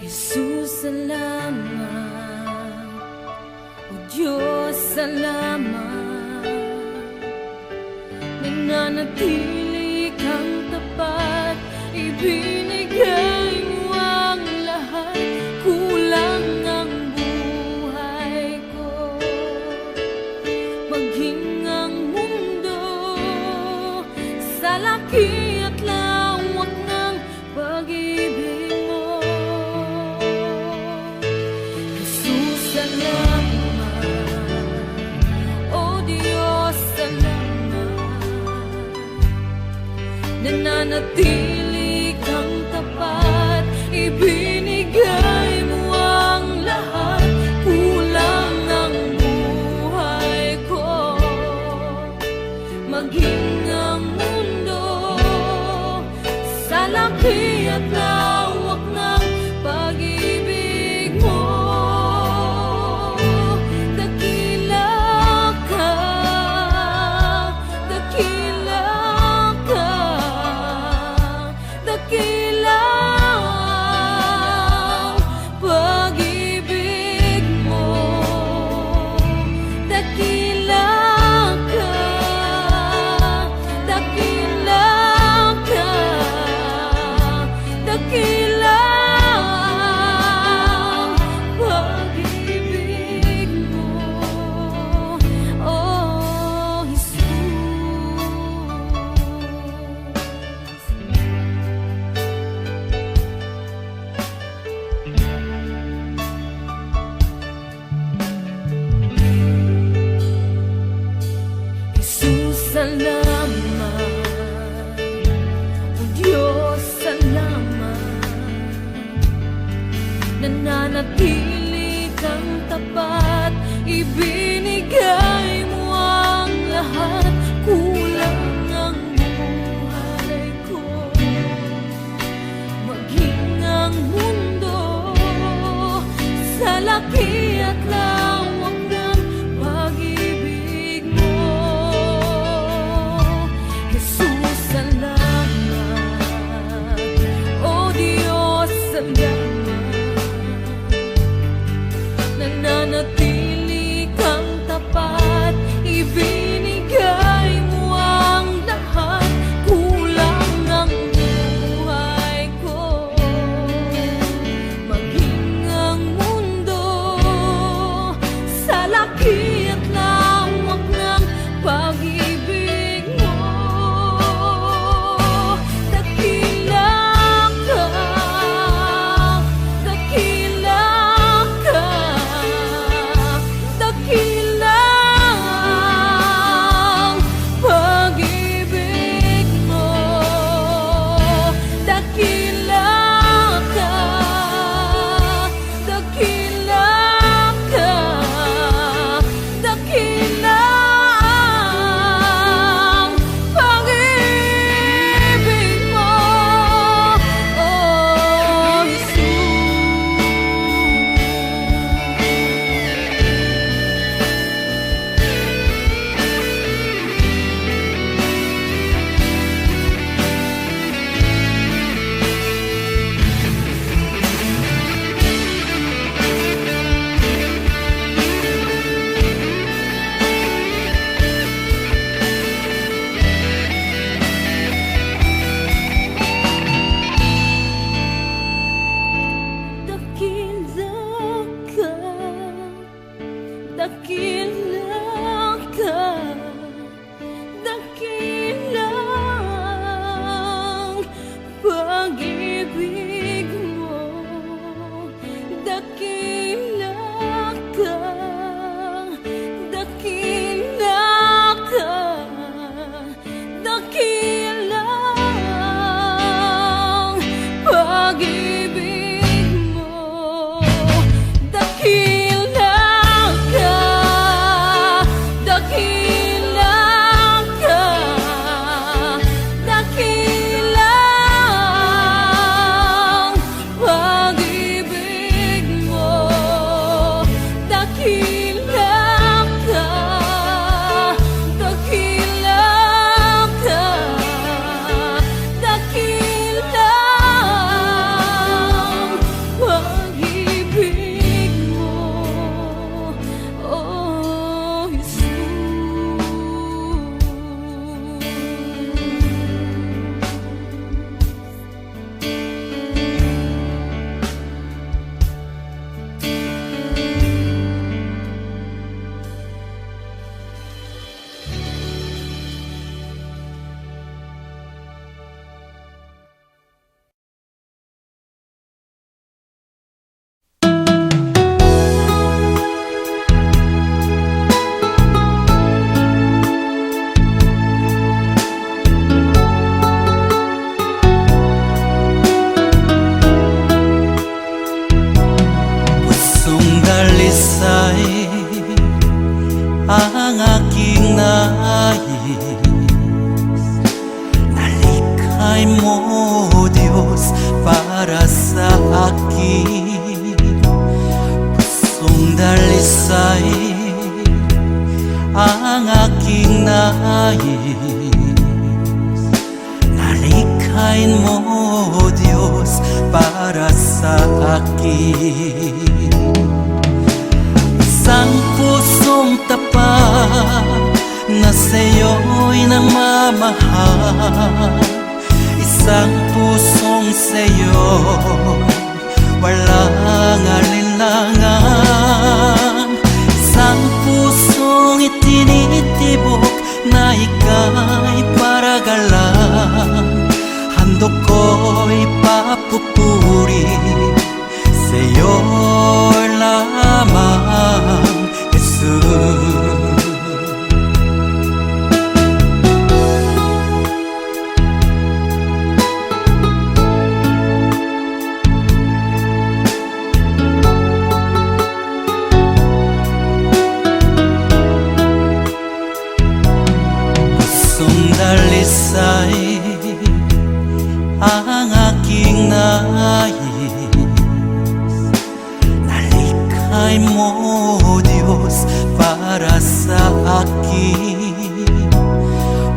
Jesus, salamat. O Diyos, salamat. Nananatili kang tapat, ibinigay mo ang lahat. Kulang ang buhay ko, maging ang mundo sa laki at lawak ng pag-ibig mo. Jesus, salamat. O Diyos, salamat. Nananatili kang tapat, ibinigay mo ang lahat. Kulang ang buhay ko, maging ang mundo sa laki at lawak ng pag-ibig mo. Dakila ka, dakila ka, dakila ang pag-ibig mo. Dakila ka, dakila ka, dakila ang pag-ibig mo. Oh, Jesus. Jesus, salamat. O Diyos, salamat. Nananatili kang tapat, ibinigay mo ang lahat. Kulang ang buhay ko, maging ang mundo sa laki at lawak ng pag-ibig mo. Jesus, salamat. O Diyos, salamat. Nananatili kang tapat, ibinigay mo ang lahat. Kulang ang buhay ko, maging ang mundo sa laki at lawak ng pag-ibig mo. Dakila ka, dalisay ang aking nais. Nalikhay mo, Diyos, para sa akin. Pusong dalisay ang aking nais. Nalikhain mo, Diyos, para sa akin. Isang pusong tapat na sa'yo'y nagmamahal. Isang pusong sa'yo walang alinlangan. Isang pusong itinitibok na ika'y paragalan. Handog ko'y papupuri sa'yo lamang, Jesus. Dalisay ang aking nais. Nalikhay mo, Diyos, para sa akin.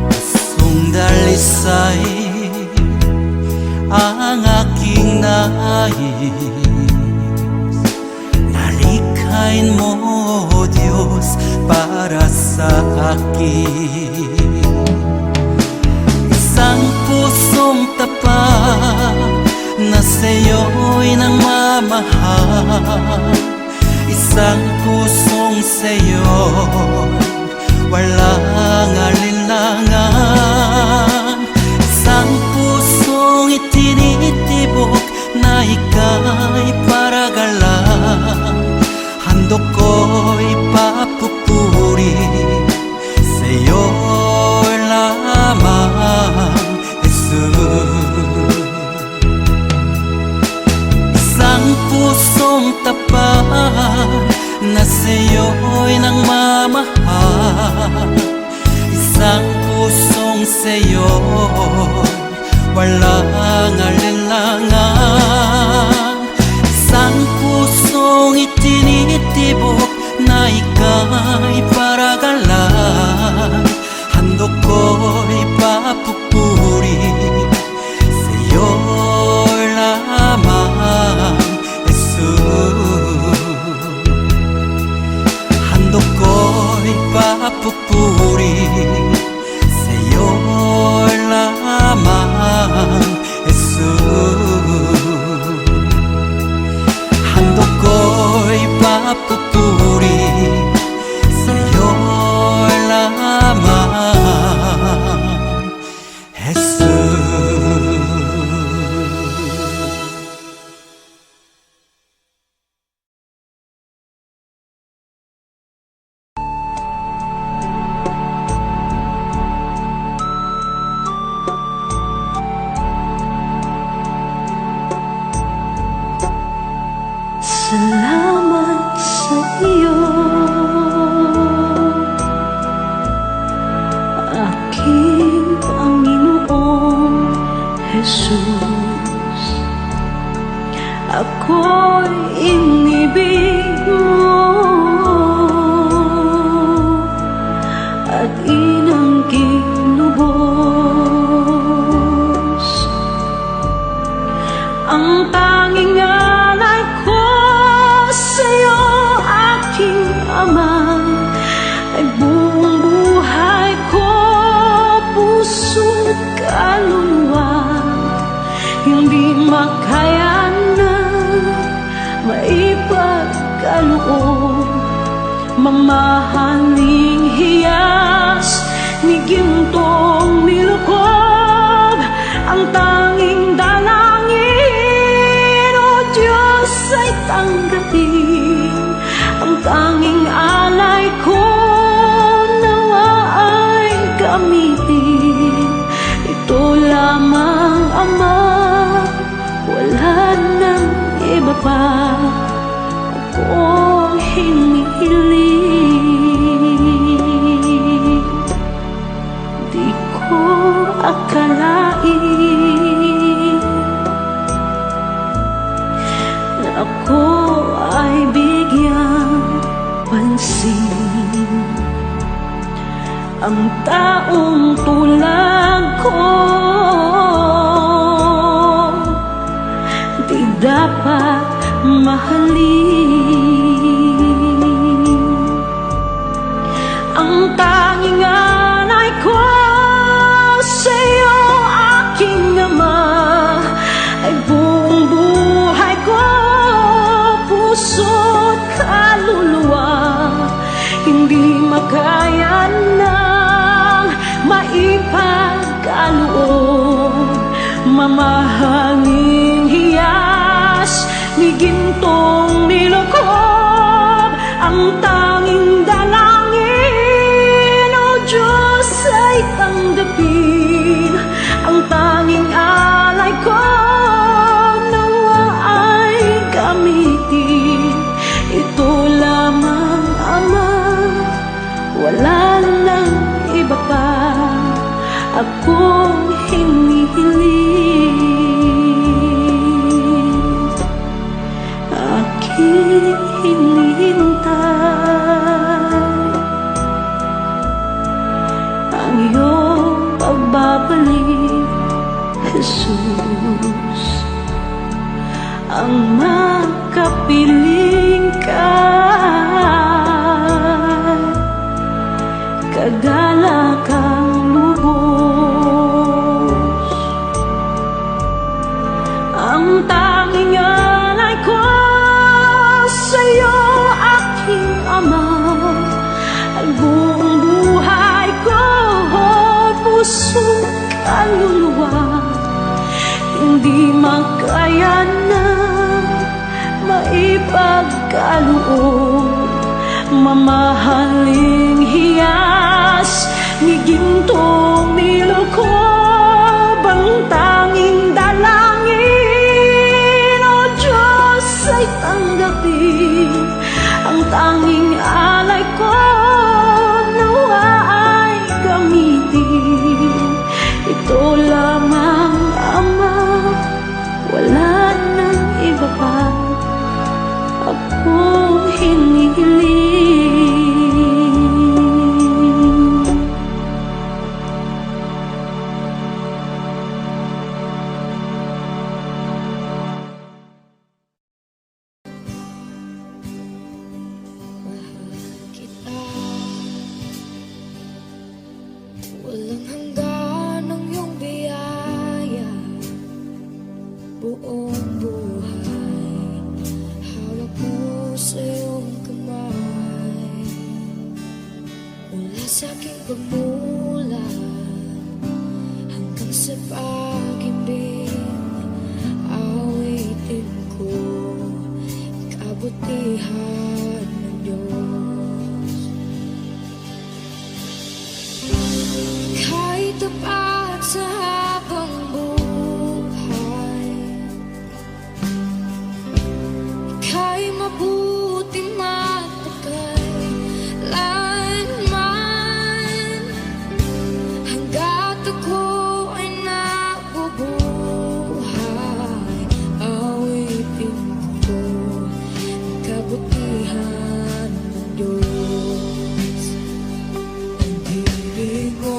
Pusong dalisay ang aking nais. Nalikhain mo, Diyos, para sa akin. Isang pusong tapat na sa'yo'y nagmamahal. Isang pusong sa'yo walang alinlangan. Isang pusong itinitibok na ika'y paragalan. Handog ko'y papupuri sa'yo lamang, Jesus. Isang pusong tapat na sa'yo'y nagmamahal. Isang pusong sa'yo walang alinlangan. Isang pusong itinitibok na ika'y paragalan. Handog ko'y papupuri sa'yo lamang, Jesus. Handog ko'y papupuri sa'yo lamang, Jesus. Handog ko'y papupuri sa'yo lamang, Jesus. Salamat sa iyo, aking Panginoong Jesus. Ako'y inibig mo at inangging lubos. Ang tanging alay ko sa'yo, aking Ama, ay buong buhay ko, puso't kaluluwa. Hindi makayanan, maipagkaloob, mamahaling hiyas ni gintong nilukob. Ang tanging dalangin, O Diyos, ay tanggapin. Ang tanging alay ko, nawa ay gamitin. Ito lamang, Ama, wala nang iba pa akong hinihiling. Di ko akalain na ako ay bigyang pansin. Ang taong tulad ko di dapat mahalin. Ang tanging alay ko sa'yo, aking ama, ay buong buhay ko, puso't kaluluwa. Hindi makaya ng maipagkaloob, mamahalin hiyas ni gintong nilokob. Ang tanging dalangin, O Diyos, ay tanggapin. Ang tanging alay ko nawa ay gamitin. Ito lamang, Ama, wala nang iba pa akong hinihiling. Aking hinihintay ang iyong pagbabalik, Jesus. Ang makapiling ka, kagalakang lubos. Ang tanging alay ko sa'yo, aking Ama, ay buong buhay ko, puso, kaluluwa. Hindi makaya na maipagkaloob, mamahaling hiyas ni gintong nilokob. Ang tanging dalangin, O Diyos, ay tanggapin. Ang tanging alay ko nawa ay gamitin. Ito lamang, Ama, wala nang iba pa akong hinihiling. Walang hanggan ang iyong biyaya, buong buhay hawak mo sa iyong kamay. Mula sa aking pagmulat hanggang sa pag-ibig, awitin ko kabutihan ng Diyos. Kahit tapat sa habang buhay, ika'y mabuti matagal lanman. Hanggat ako ay nabubuhay, awitin ko ang kabutihan ng Diyos. Ang ibig mo,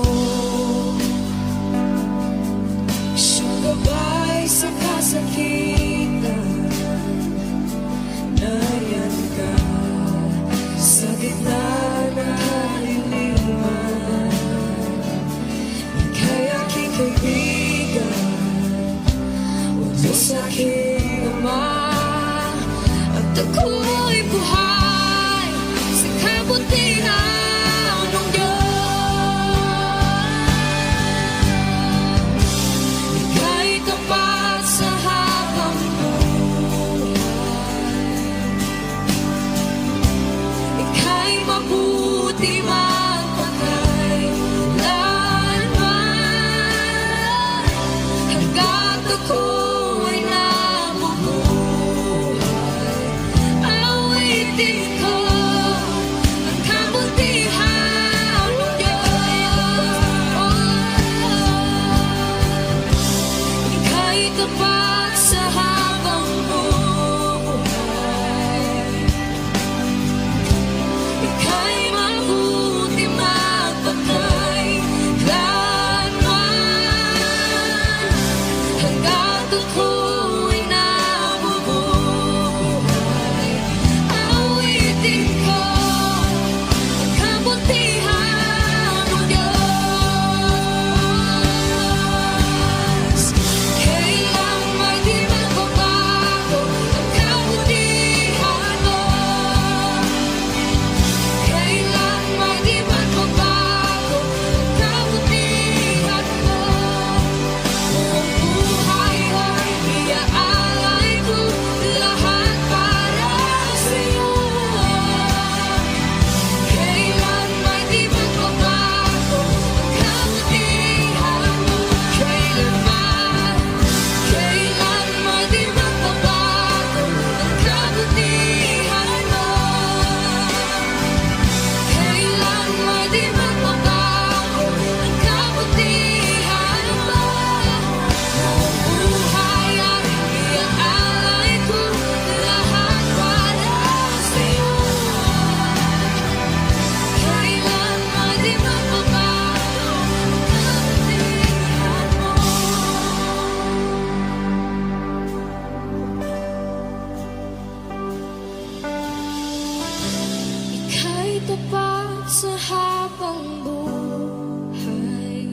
siyang gabay sa kasakitan. Nariyan ka sa gitna ng kaliliman. Ika'y aking kaibigan, o Diyos aking Ama. At ako'y buhay sa kabutihan ng Diyos. Ika'y tapat sa habang buhay, ika'y mabuti magpakailanman. Hanggat ako ay nabubuhay, awitin ko tapat sa habang buhay.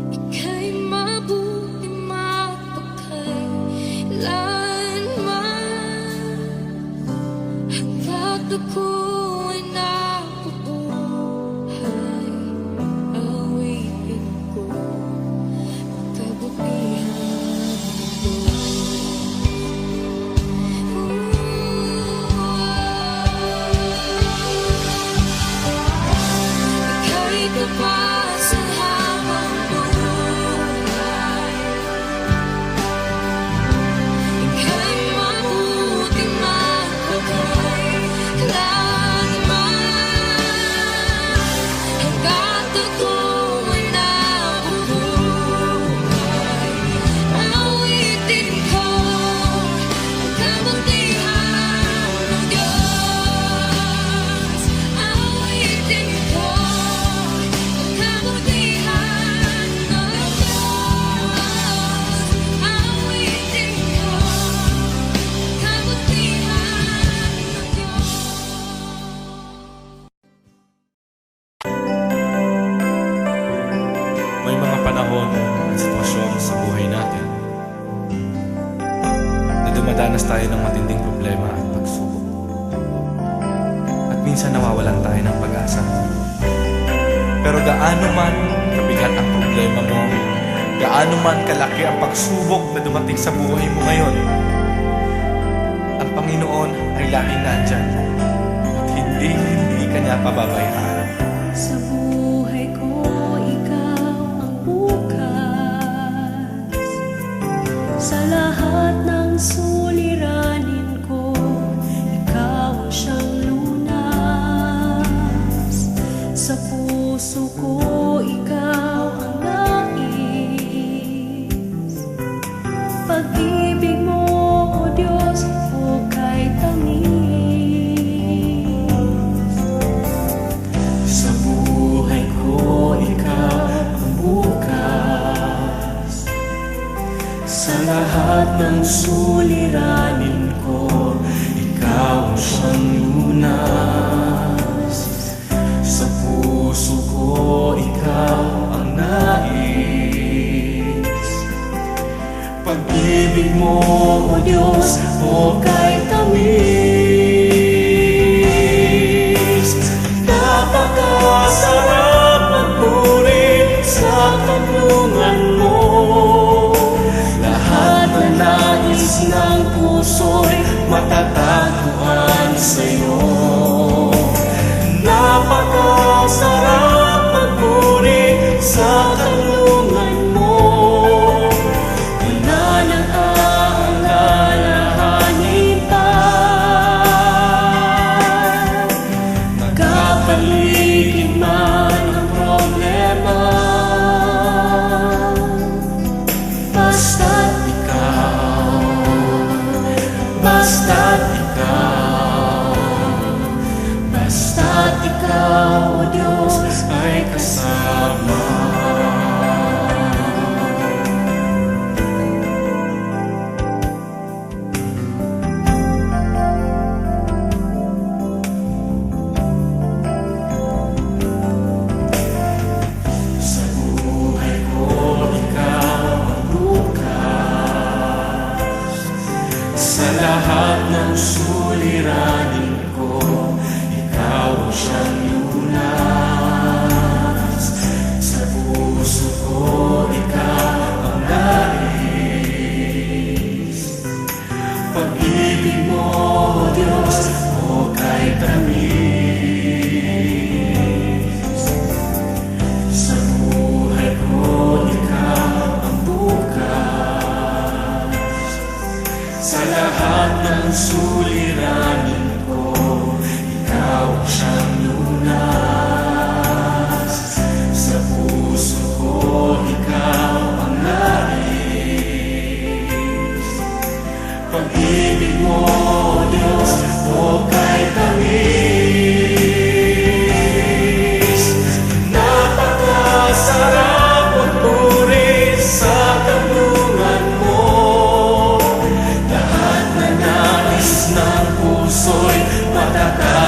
Ika'y mabuti mapagkailanman, hanggat ako'y nabubuhay. Awitin ko ang kabutihan mo. Ika'y tapat sa habang buhay. Ika'y mabuti mapagkailanman, hanggat ako'y nabubuhay. Awitin ko ang kabutihan ng Diyos. Awitin ko ang kabutihan ng Diyos. Awitin ko ang kabutihan ng Diyos. May mga panahon at sitwasyon sa buhay natin na dumadanas tayo ng matinding problema at pagsubok. At minsan nawawalan tayo ng pag-asa. Pero gaano man kabigat ang problema mo, gaano man kalaki ang pagsubok na dumating sa buhay mo ngayon, ang Panginoon ay laging nandyan at hindi ka niya pababayaan. Sa buhay ko, ikaw ang bukas. Sa lahat ng suliranin ko, ikaw ang siyang lunas. Sa puso ko, ikaw ang nais. Pag-ibig mo, O Diyos, hukay tamis. Sa buhay ko, ikaw ang bukas. Sa lahat ng suliranin ko, ikaw ang siyang lunas. Sa puso ko, ikaw ang nais. Pag-ibig mo, O Diyos, hukay tamis. Napakasarap magpuri sa kanlungan mo. Lahat na nais ng puso'y matatagpuan sa'yo. Napakasarap magpuri sa kanlungan mo. Wala nang aalalahanin pa. Magkapaligid man ang problema, basta't ikaw, basta't ikaw, basta't ikaw, O Diyos, ay kasama. Sa buhay ko, ikaw ang bukas. Sa lahat ng suliranin ko, ikaw ang siyang lunas. Sa puso ko, ikaw ang nais. Pag-ibig mo, O Diyos, hukay tamis. Sa buhay ko, ikaw ang bukas. Sa lahat ng suliranin ko, ikaw ang siyang lunas. Sa puso ko, ikaw ang nais. Pag-ibig mo, O Diyos, hukay tamis. Napakasarap magpuri sa kanlungan mo. Lahat na nais ng puso'y matatagpuan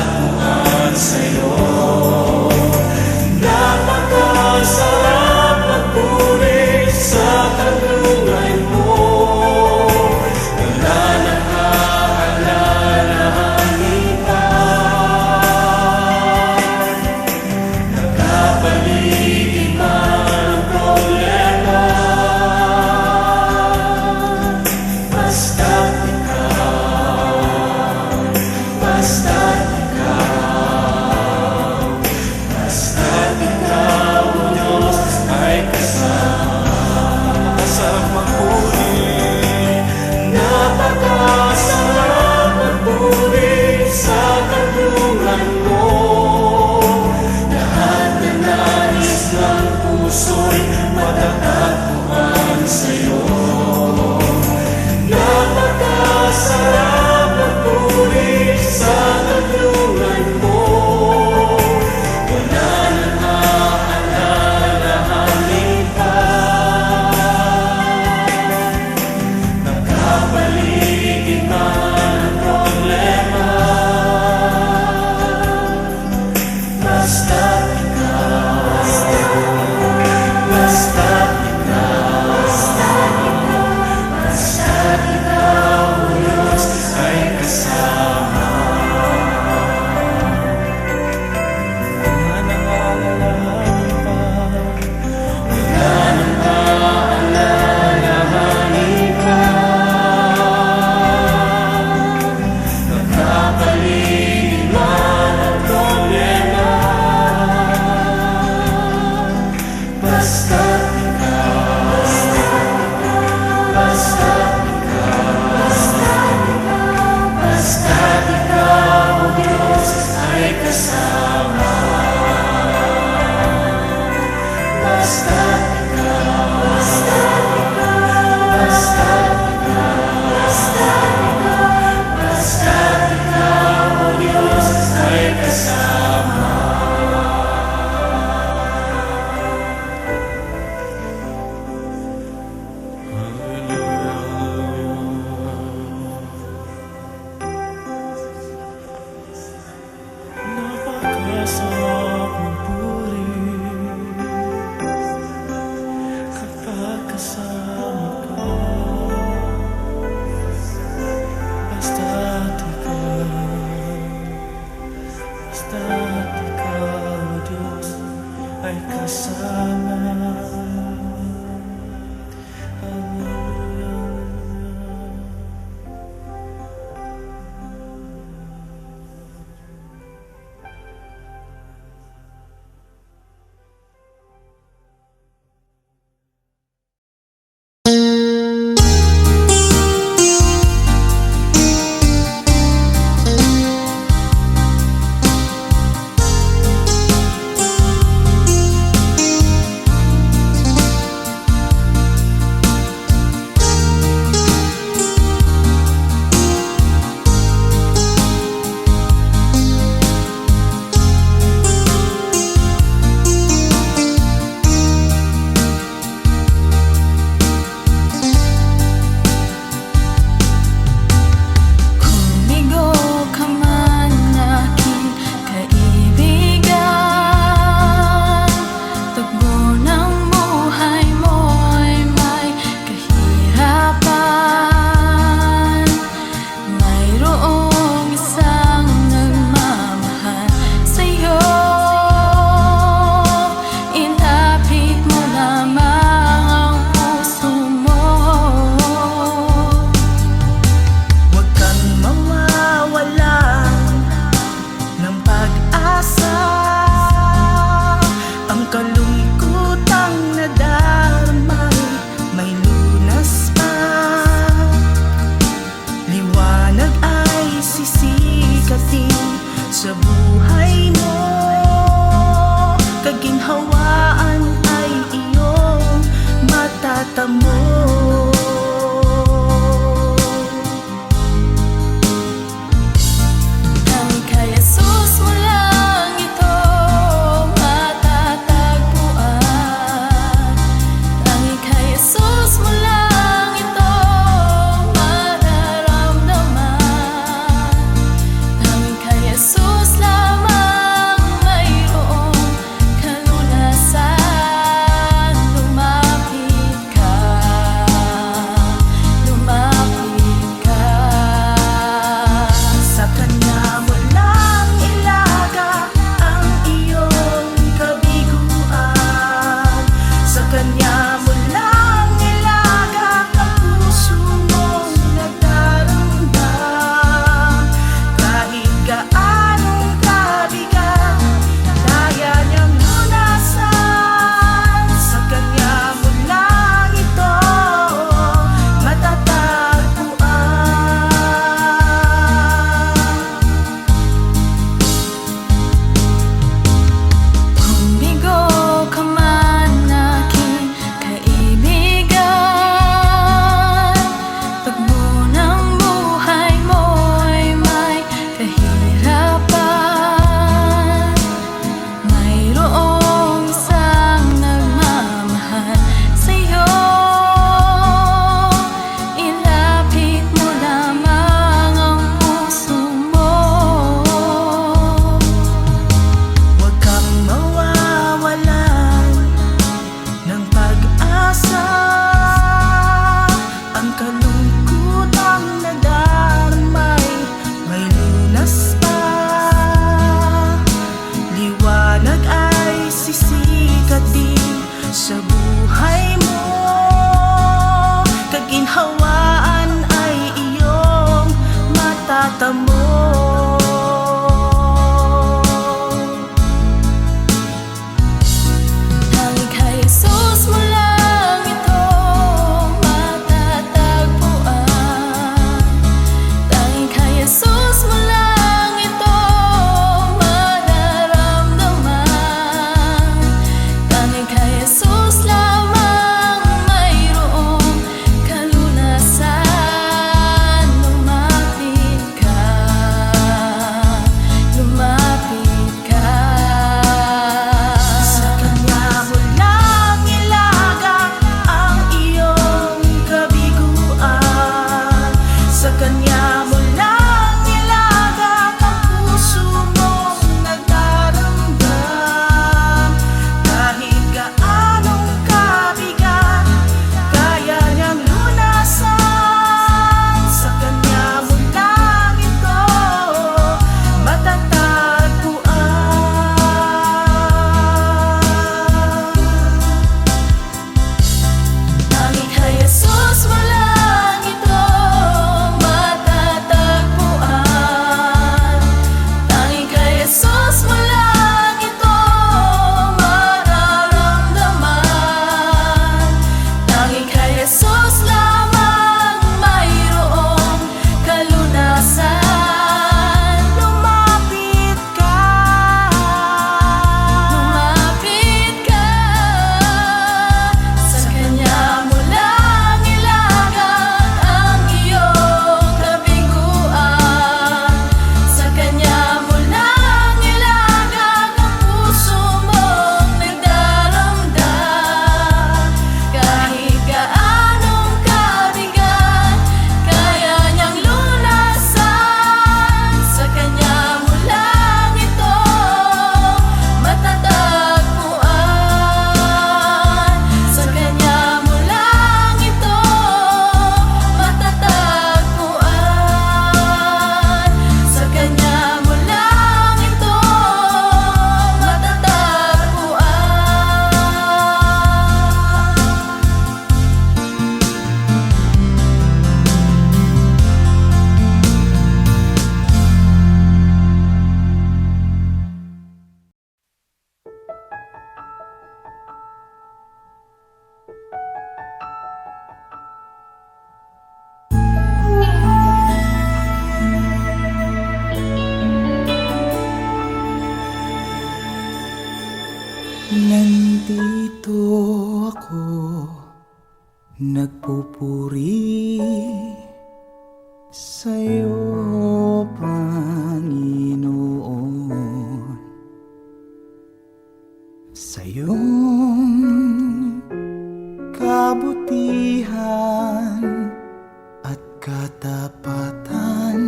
katapatan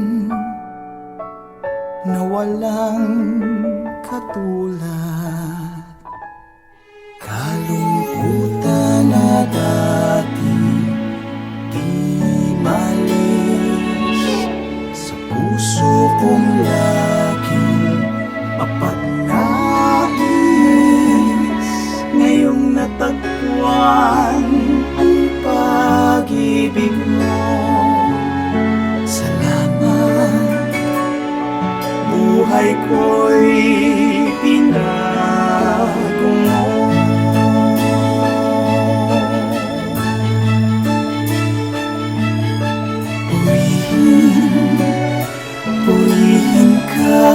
na walang katulad, kalungkutan na dati di malis sa puso kong laging mapagnais. Ngayong natagpuan ang pag-ibig mo, salamat. Buhay ko'y binago mo. Purihin ka,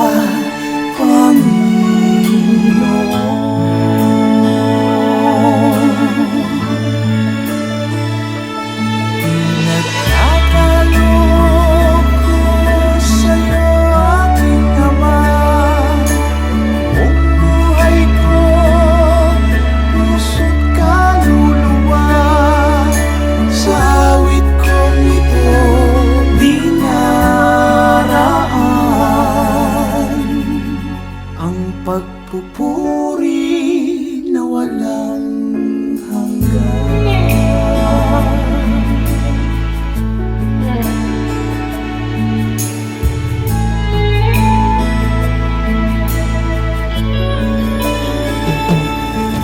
pagpupuri na walang hanggan.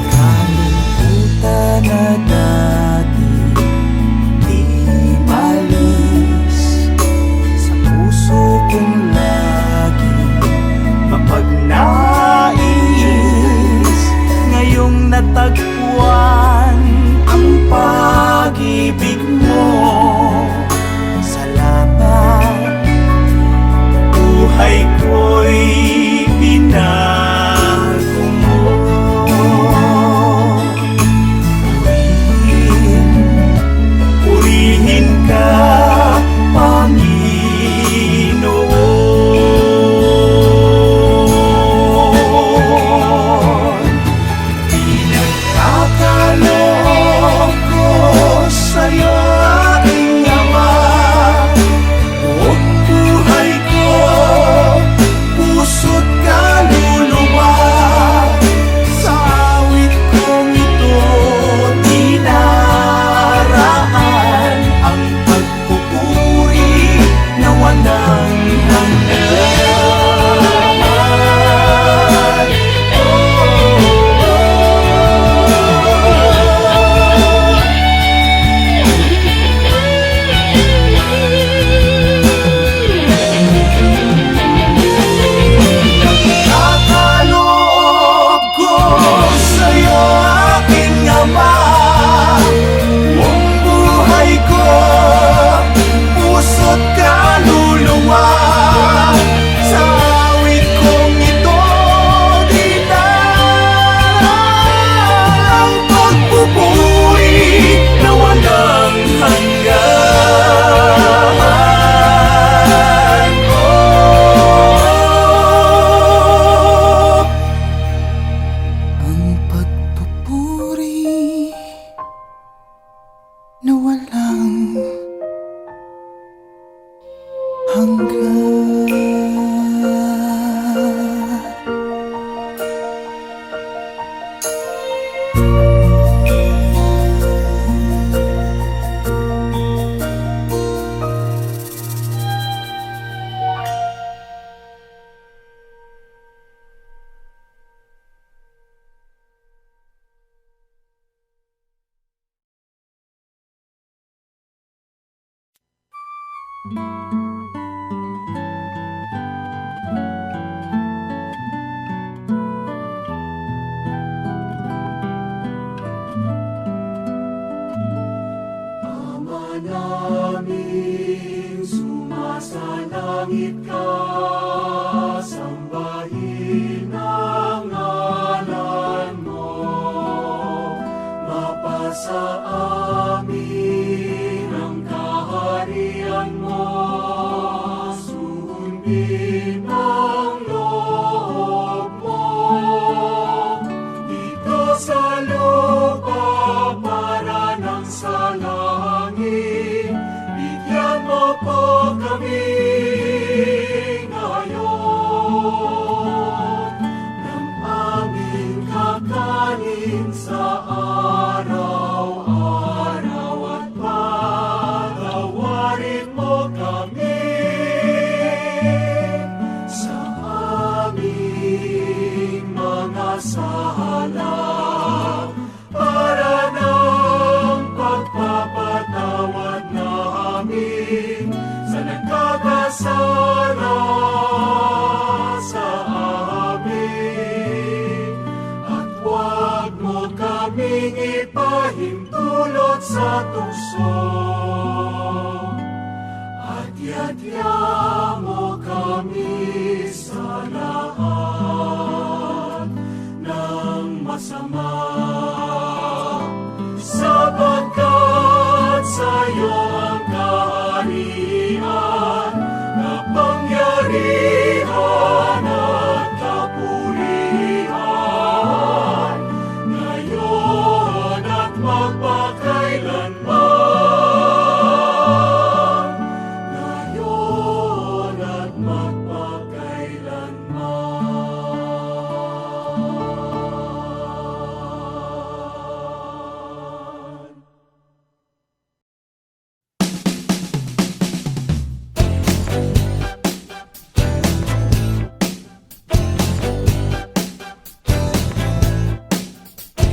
Kalungkutan na dati di malis sa puso kong lagi mapagnais. Ngayong natagpuan ang pag-ibig mo, salamat. Buhay ko'y binago mo. Purihin ka, Panginoon. Pinagkakaloob ko sa'yo, aking Ama. Buong buhay ko, puso't kaluluwa, sa awit kong ito dinaraan ang pagpupuri na walang hanggan. Nagkakaloob ko sa'yo, aking Ama. Buong buhay ko, puso't kaluluwa, sa awit kong ito dinaraan ang pagpupuri na walang hanggan. Ang pagpupuri na walang hanggan. Ama namin, sumasalangit ka, sambahin ang ngalan mo. Mapasa amin ang kaharian mo, sundin ang loob mo. Dito sa lupa para ng sa langit, bigyan mo po makasala sa amin, at huwag mo kaming ipahintulot sa tukso, at yadya mo kami sa lahat ng masama, sapagkat sa'yo ang kaharian, kapangyarihan at kapurihan, ngayon at magpakailanman, ngayon at magpakailanman.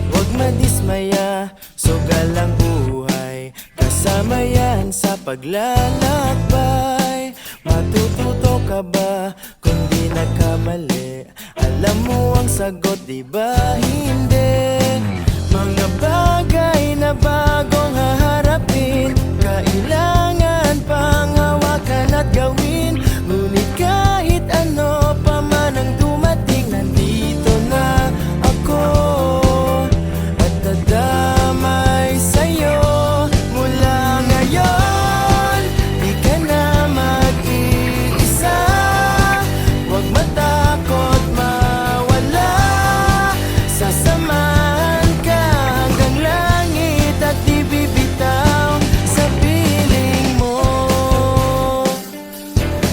Huwag madismaya, sugal ang buhay, kasama yan sa paglalakbay. Matututo ka ba kung di nagkamali? Alam mo ang sagot, di ba hindi? Mga bagay na bagong haharapin, kailangan pang hawakan at gawin. Ngunit kahit ano pa man ang dumating, nandito na ako at dadamay sa'yo. Mula ngayon, di ka na mag-iisa. Huwag matakot mawala, sasamahan ka hanggang langit at di bibitaw sa piling mo,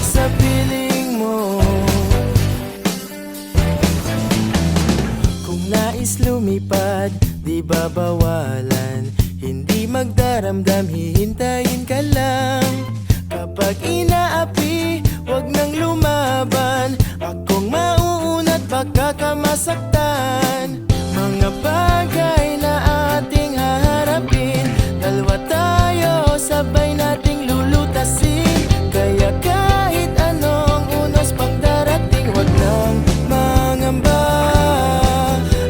sa piling mo. Kung nais lumipad, di babawalan, hindi magdaramdam, hihintayin ka lang. Kapag inaapi, huwag nang lumaban, akong mauunat baka ka masaktan. Mga bagay na ating haharapin, dalawa tayo sabay nating lulutasin. Kaya kahit anong unos pang darating, huwag nang mangamba,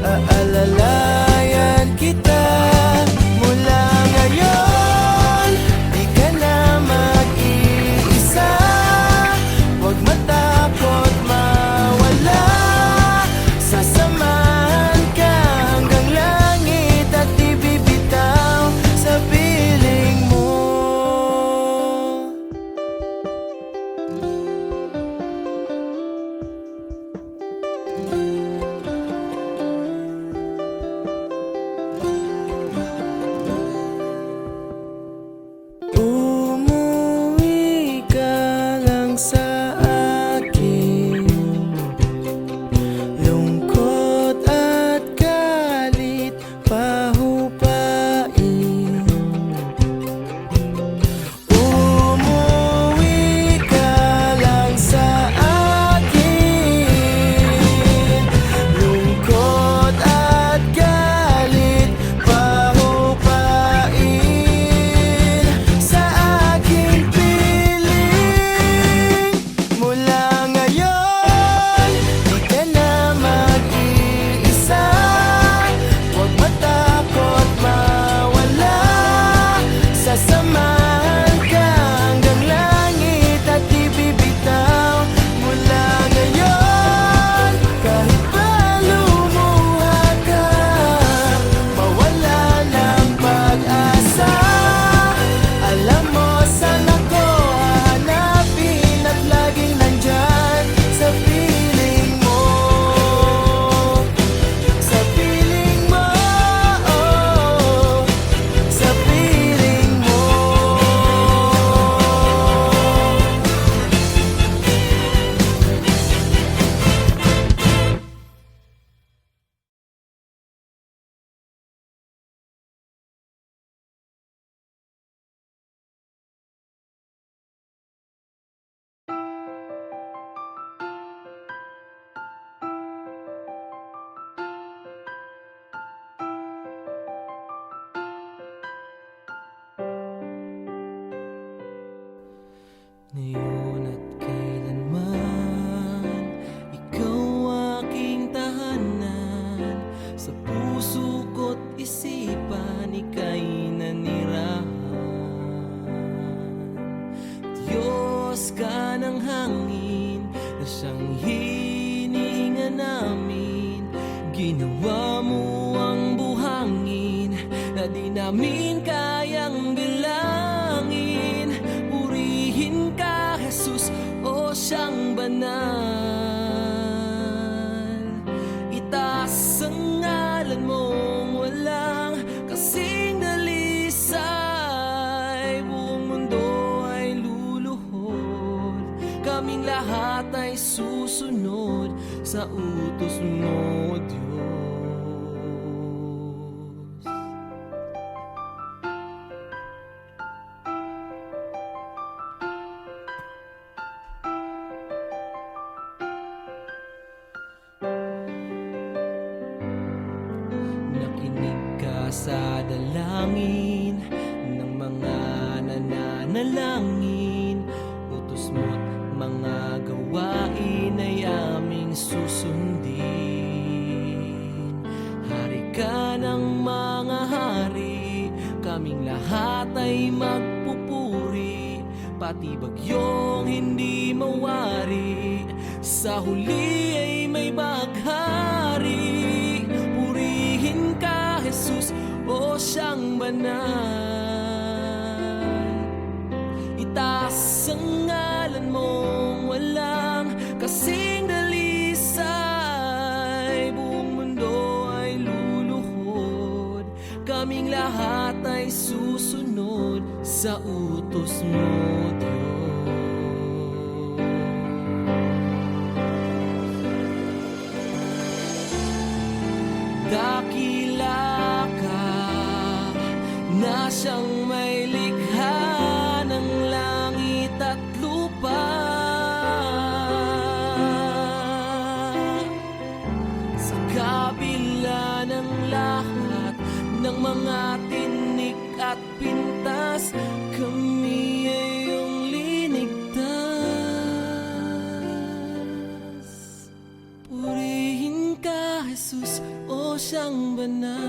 aalalayan kita. Mula ngayon, di ka na mag-iisa. Huwag matakot mawala, sasamahan ka hanggang langit at di bibitaw sa piling mo. Umuwi ka lang sa akin, lungkot at galit pahupain. Umuwi ka lang sa akin, lungkot at galit pahupain. Sa aking piling, mula ngayon, di ka na mag-iisa. Huwag matakot mawala, sasamahan ka hanggang langit at di bibitaw. Mula ngayon, kahit pa lumuha ka, mawala ng pag-asa. Alam mo saan ako hahanapin at laging nandyan sa piling mo, sa piling mo, sa piling mo. Ngayon at Diyos ka ng hangin na siyang hinihinga namin. Ginawa mo ang buhangin na di namin kayang bilangin. Purihin ka, Jesus, o siyang banal. Itaas ang ngalan mong walang kasing dalisay. Buong mundo ay luluhod, kaming lahat ay susunod sa utos mo, Diyos. Nakinig ka sa dalangin ng mga nananalangin. Utos mo't mga gawain ay aming susundin. Hari ka ng mga hari, kaming lahat ay magpupuri. Pati bagyong hindi mawari, sa huli ay may baghari. Purihin ka, Jesus, o siyang banal. Itaas ang ngalan mong walang kasing dalisay. Buong mundo ay luluhod, kaming lahat ay susunod sa utos mo, Diyos. Dakila ka na siyang may likha ng langit at lupa. Sa kabila ng lahat ng mga tinik at pintas, kami ay iyong linigtas. Purihin ka, Jesus, o siyang banal.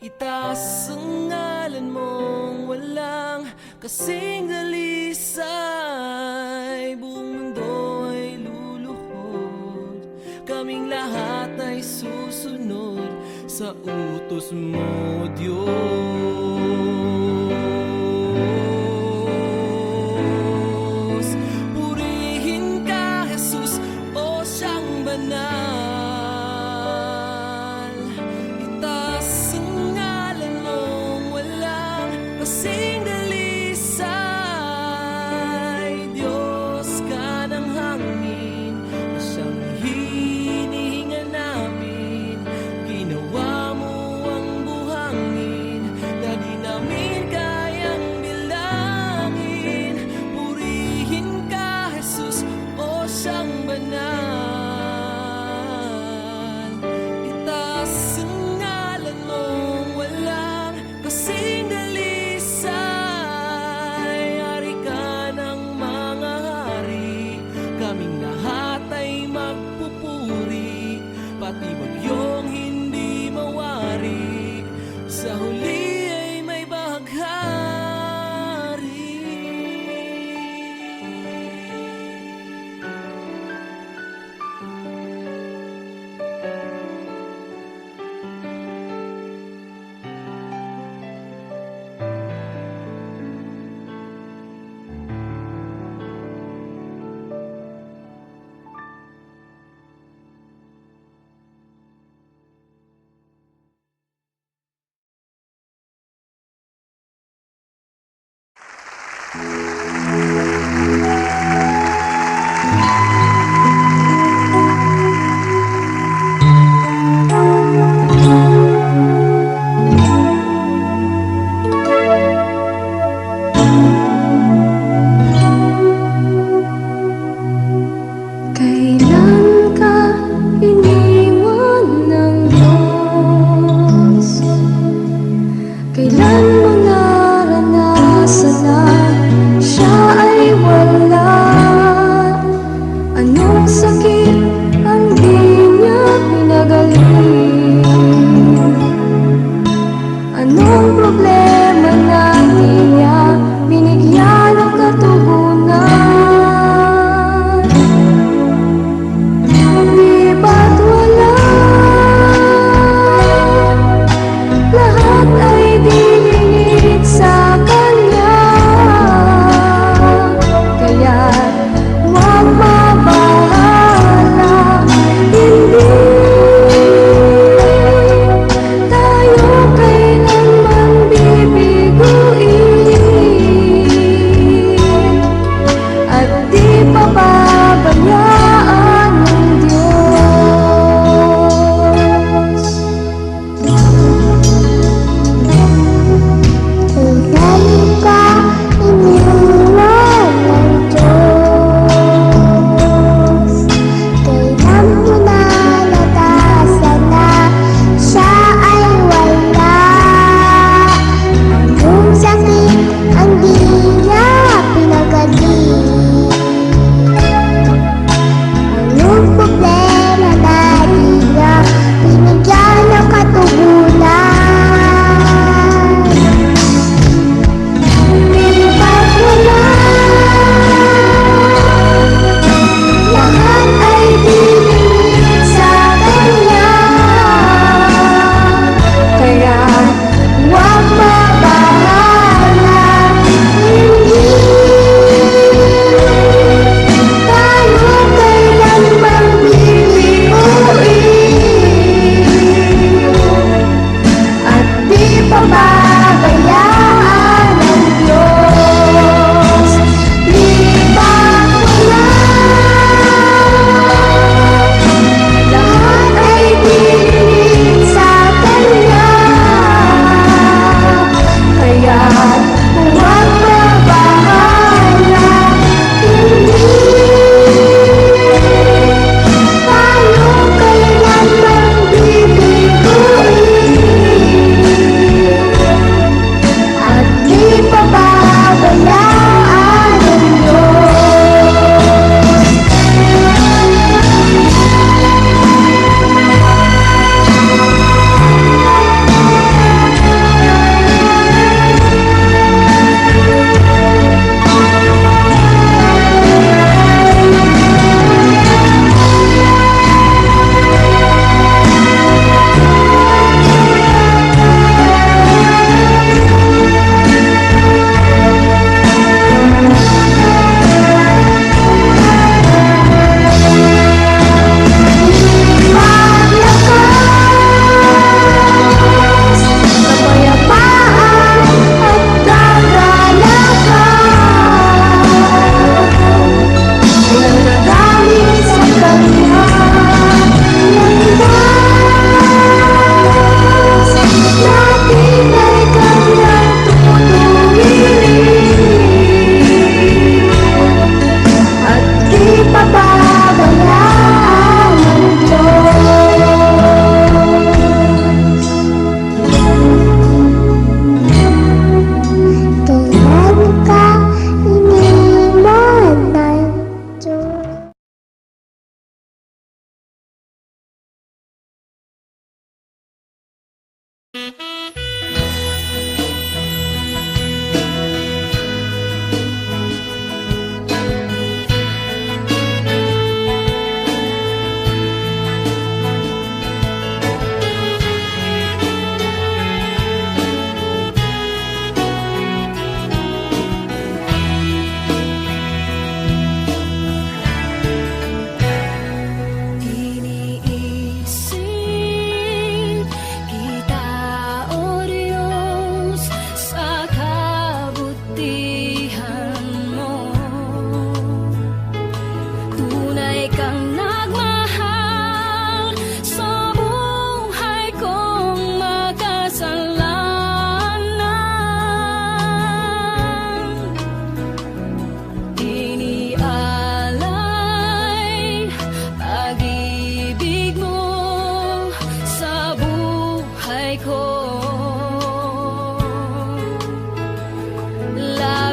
Itaas ang ngalan mong walang kasing dalisay. Buong mundo ay luluhod, kaming lahat ay susunod sa utos mo, Diyos. Purihin ka, Jesus, o siyang banal. Itaas ang ngalan mong walang kasing dalisay. Diyos ka ng hangin na siyang hinihinga namin. Ginawa mo ang buhangin na di namin kayang bilangin. Purihin ka, Jesus, o siyang banal. Itaas ang ngalan mong walang kasing dalisay. Hari ka ng mga hari, kaming lahat ay magpupuri. Pati bagyong hindi mawari, sa huli ay may baghari. Kailan ka iniwan ng Diyos? Kailan mo naranasan na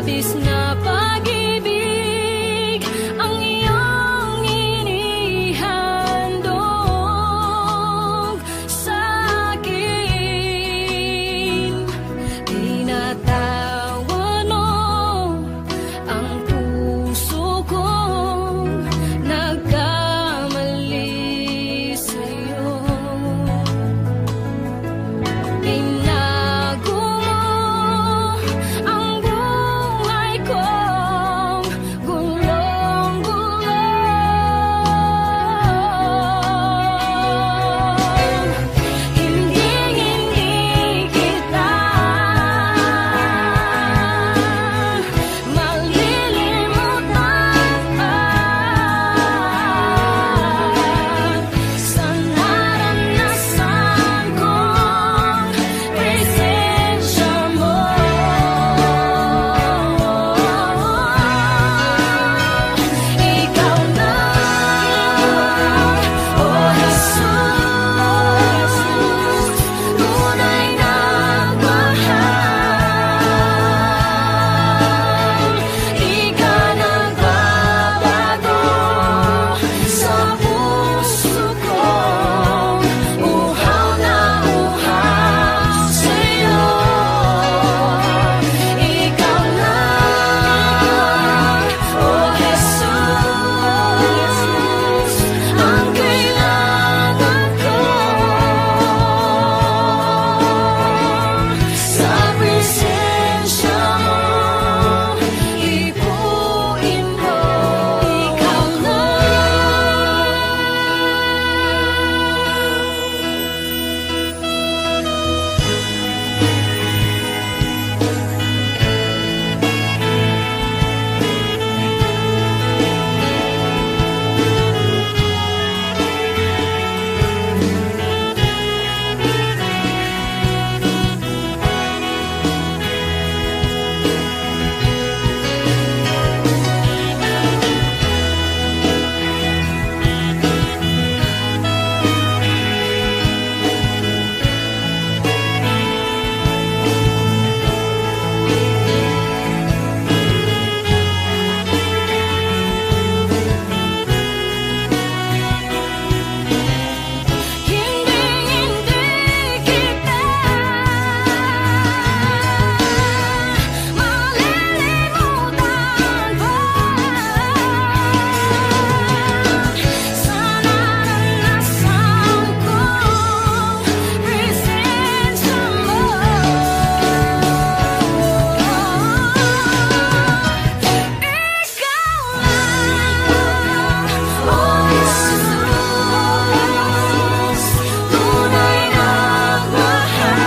labis na pag-ibig ang iyong inihandog sa akin. Tinatawan mo ang puso kong nagkamali sa'yo. Binago mo ang buhay kong gulong-gulong. Hindi kita malilimutan pa sa naranasan kong presensya mo. Ikaw na, oh Jesus, tunay na mahal. Di ka nagbabago sa puso ko, uhaw na uhaw sa'yo. Ikaw na, oh Jesus, ang kailangan ko. Sa presensya mo, ipuin mo. Ikaw na. Hindi kita malilimutan pa sa naranasan kong presensya mo. Ikaw lang, oh Jesus, tunay na mahal.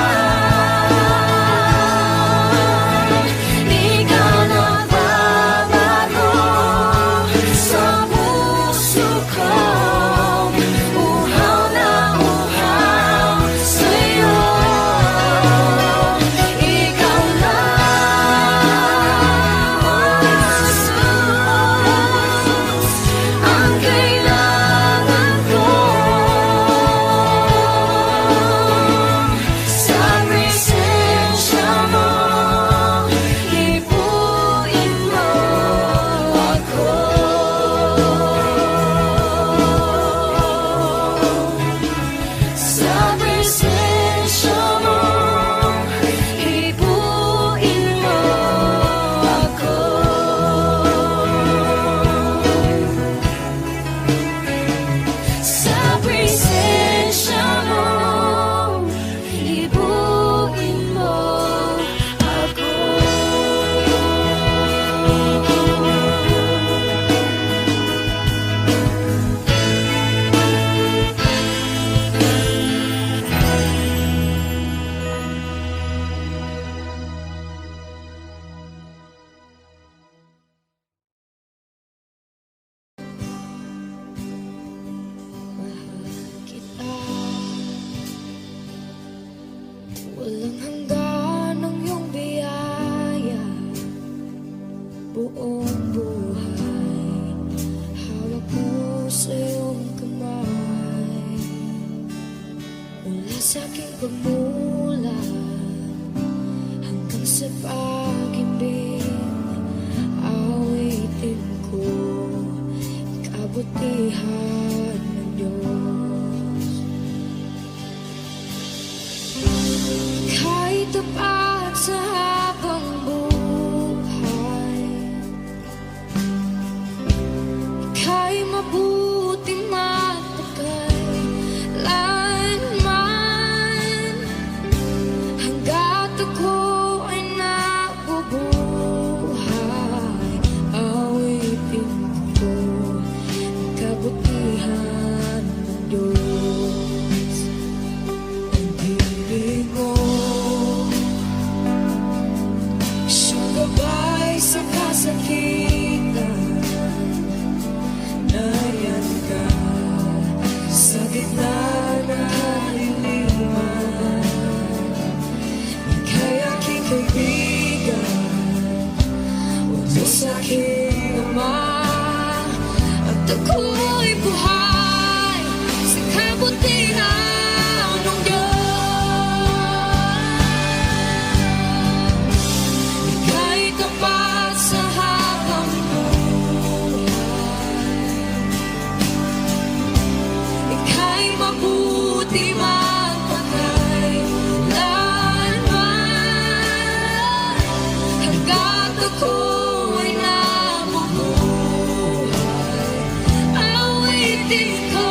Di ka nagbabago sa puso ko, uhaw na uhaw sa'yo. Ikaw lang, oh Jesus, ang kailangan ko. Sa presensya mo, ipuin mo ako. Sa presensya mo, ipuin mo ako. Sa presensya mo, ipuin mo ako. Kita walang hanggan ang iyong biyaya, buong buhay hawak mo sa iyong kamay. Mula sa aking pagmulat hanggang sa pag-ibig kabutihan ng Diyos. Ika'y tapat sa habang buhay, ika'y mabuti matagay lanman, hanggat ako ay nabubuhay. Awitin ko ang kabutihan ng Diyos. Ang ibig mo, siyang gabay sa kasakitan. Nariyan ka sa gitna ng kaliliman. Ika'y aking kaibigan, Diyos aking Ama, at ako'y buhay sa kabutihan ng Diyos. Ika'y tapat sa habang buhay, ika'y mabuti magpatay lanman, hanggat ako ay nabubuhay. Awitin ko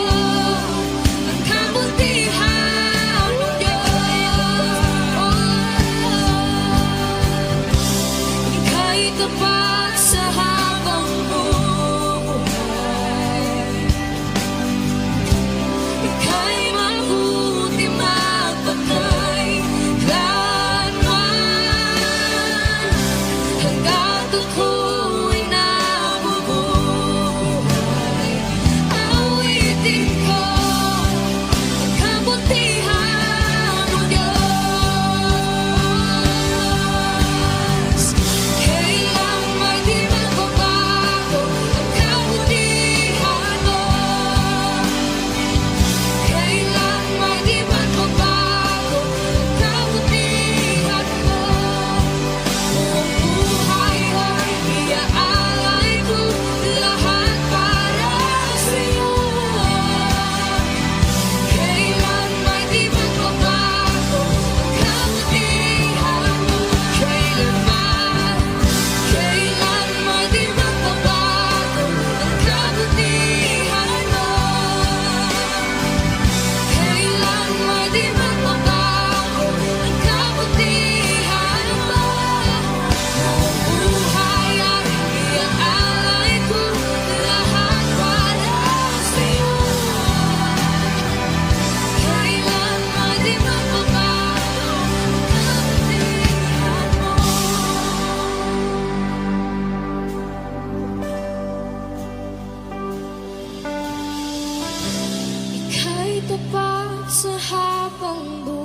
ang kabutihan ng Diyos. Ika'y tapat sa habang buhay, ika'y mabuti magpatay lanman, hanggat ako'y nabubuhay. Awitin ko ang kabutihan ng Diyos. Kailang may di magbabago ang kabutihan mo, kailang may di magbabago ang kabutihan mo. Buong buhay ay iaalay ko lahat para sa'yo. Kailan may di magbabago ang kabutihan mo, kailan may di magbabago ang kabutihan mo, kailan may di magbabago ang kabutihan mo. Buong buhay ay iaalay ko lahat para sa'yo. Kailan may di magbabago ang kabutihan mo. Ika'y tapat sa habang buhay,